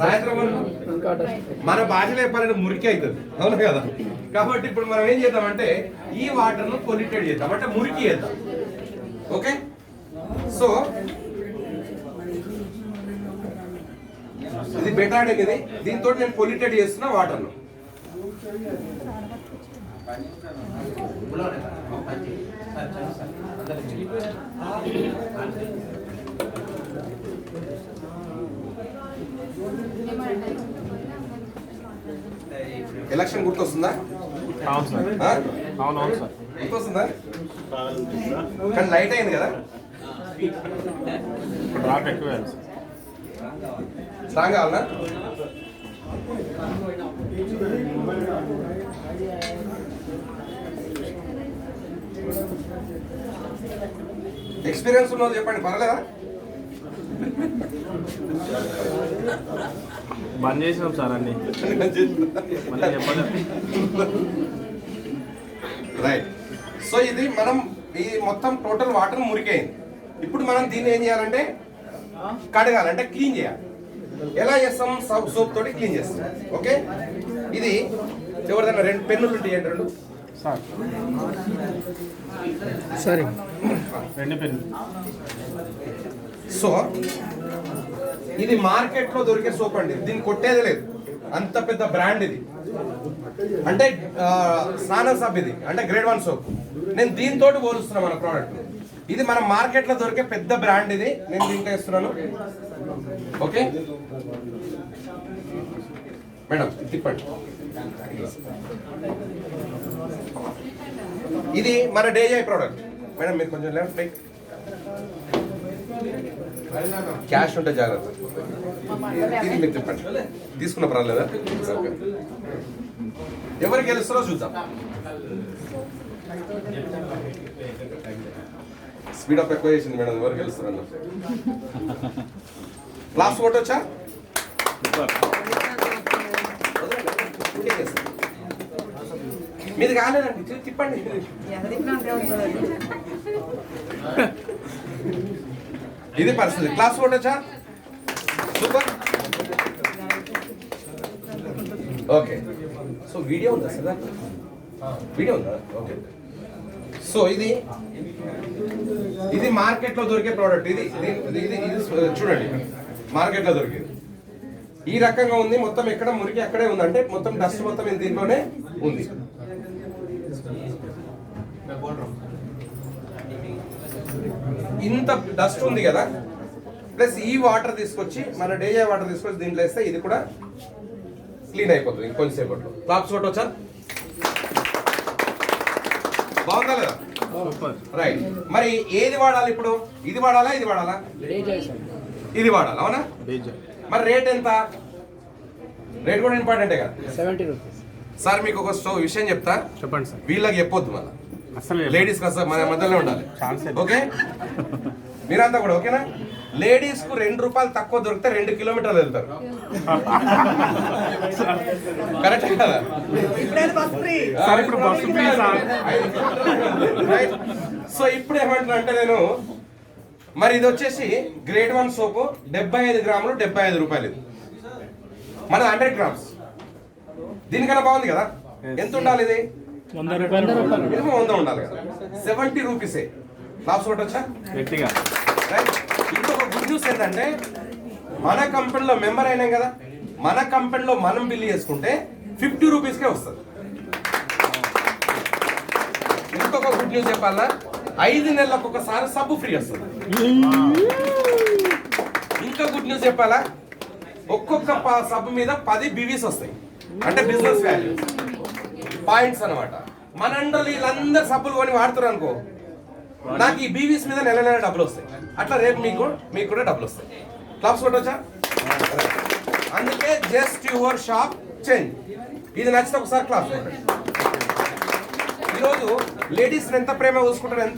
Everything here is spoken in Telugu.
సాయంత్రం మన భాషలో చెప్పాలంటే మురికి అవుతుంది, అవును కదా? కాబట్టి ఇప్పుడు మనం ఏం చేద్దామంటే ఈ వాటర్ను పొల్యూటెడ్ చేద్దాం, అంటే మురికి చేద్దాం. ఓకే, సో ఇది బెటాడిన్, ఇది దీంతో నేను పొల్యూటెడ్ చేస్తున్నా వాటర్ను. ఎలక్షన్ గుర్తొస్తుందా? గుర్తొస్తుందా? కానీ లైట్ అయింది కదా, స్ట్రాంగ్ కావాలనా? ఎక్స్పీరియన్స్ ఉన్నది చెప్పండి, పర్లేదా? బంద్ చేసినాం సార్ అన్ని. రైట్. సో ఇది మనం ఈ మొత్తం టోటల్ వాటర్ మురికైంది. ఇప్పుడు మనం దీన్ని ఏం చేయాలంటే కడగాలి, అంటే క్లీన్ చేయాలి. ఎలా చేస్తాం? సోప్ తోటి క్లీన్ చేస్తాం. ఓకే, ఇది ఎవరిదైనా 2 పెన్నులు ఉంటాయి, 2 సరే 2 పెన్ను. సో ఇది మార్కెట్ లో దొరికే సోప్ అండి, దీన్ని కొట్టేది లేదు, అంత పెద్ద బ్రాండ్ ఇది. అంటే స్నాన సబ్ ఇది, అంటే గ్రేడ్ 1 సోప్. నేను దీంతో పోలుస్తున్నా మన ప్రోడక్ట్. ఇది మన మార్కెట్ లో దొరికే పెద్ద బ్రాండ్ ఇది, నేను దీంట్లో ఇస్తున్నాను. ఓకే మేడం, తిప్పండి. ఇది మన డేజై ప్రోడక్ట్. మేడం మీరు కొంచెం లెఫ్ట్ రైట్, క్యాష్ ఉంటే జాగ్రత్త. ఇది మీరు తిప్పండి, తీసుకున్న పర్వాలేదా? ఓకే, ఎవరు గెలుస్తారో చూద్దాం. స్పీడ్ అప్ ఎక్కువ చేసింది మేడం, ఎవరు గెలుస్తారన్న. లాస్ట్ ఓట్ వచ్చా? మీది కాలేదండి, తిప్పండి. ఇది పరిస్థితి. క్లాస్ ఓట్ వచ్చా? సూపర్. ఓకే, సో వీడియో ఉందా సార్? వీడియో ఉందా? ఓకే. సో ఇది మార్కెట్ లో దొరికే ప్రోడక్ట్. ఇది చూడండి, మార్కెట్ లో దొరికేది ఈ రకంగా ఉంది. మొత్తం ఎక్కడ మురికి అక్కడే ఉంది, అంటే మొత్తం డస్ట్ మొత్తం దీంట్లోనే ఉంది. ఇంత డస్ట్ ఉంది కదా, ప్లస్ ఈ వాటర్ తీసుకొచ్చి మన డేజై వాటర్ తీసుకొచ్చి దీంట్లో వేస్తే ఇది కూడా క్లీన్ అయిపోతుంది ఇంకొంచెంసేపట్లో. క్లాప్స్ ఫోటో వచ్చా? బాగుందా లేదా? రైట్. మరి ఏది వాడాలి ఇప్పుడు? ఇది వాడాలా, ఇది వాడాలా? ఇది వాడాలి, అవునా? మరి రేట్ ఎంత? రేట్ కూడా ఇంపార్టెంటే కదా. 70 రూపీస్. సార్ మీకు ఒక విషయం చెప్తా, చెప్పండి సార్. వీళ్ళకి చెప్పొద్దు, మళ్ళీ లేడీస్ కదా సార్, మన మధ్యలో ఉండాలి. ఓకే, మీరంతా కూడా ఓకేనా? లేడీస్ కు 2 రూపాయలు తక్కువ దొరికితే 2 కిలోమీటర్లు వెళ్తారు. కరెక్ట్ కదా? సో ఇప్పుడు ఏమంటున్నా అంటే నేను, మరి ఇది వచ్చేసి గ్రేడ్ 1 సోపు 75 గ్రాములు 75 రూపాయలు. ఇది మన 100 గ్రామ్స్. దీనికన్నా బాగుంది కదా? ఎంత ఉండాలి ఇది? 100 రూపాయలు. మినిమం 100 ఉండాలి కదా. 70 రూపీసే. లాస్ట్ ఒకటి వచ్చా? ఇంకొక గుడ్ న్యూస్ ఏంటంటే, మన కంపెనీలో మెంబర్ అయినాం కదా, మన కంపెనీలో మనం బిల్ చేసుకుంటే 50 రూపీస్కే వస్తుంది. ఇంకొక గుడ్ న్యూస్ చెప్పాలా, 5 నెలలకు ఒకసారి సబ్బు ఫ్రీ వస్తుంది. ఇంకా గుడ్ న్యూస్ చెప్పాలా, ఒక్కొక్క సబ్బు మీద 10 BVs వస్తాయి, అంటే బిజినెస్ వాల్యూ పాయింట్స్ అనమాట. మన అండర్లో వీళ్ళందరూ సబ్బులు కొని వాడుతారు అనుకో, నాకు ఈ BVs మీద నెల నెల డబ్బులు వస్తాయి. అట్లా రేపు మీకు కూడా డబ్బులు వస్తాయి. క్లాప్స్ కొట్టొచ్చా? అందుకే జస్ట్ యువర్ షాప్ చేంజ్. ఇది నచ్చితే ఒకసారి క్లాస్ కొట్టండి. ఈరోజు లేడీస్ ఎంత ప్రేమ చూసుకుంటారు.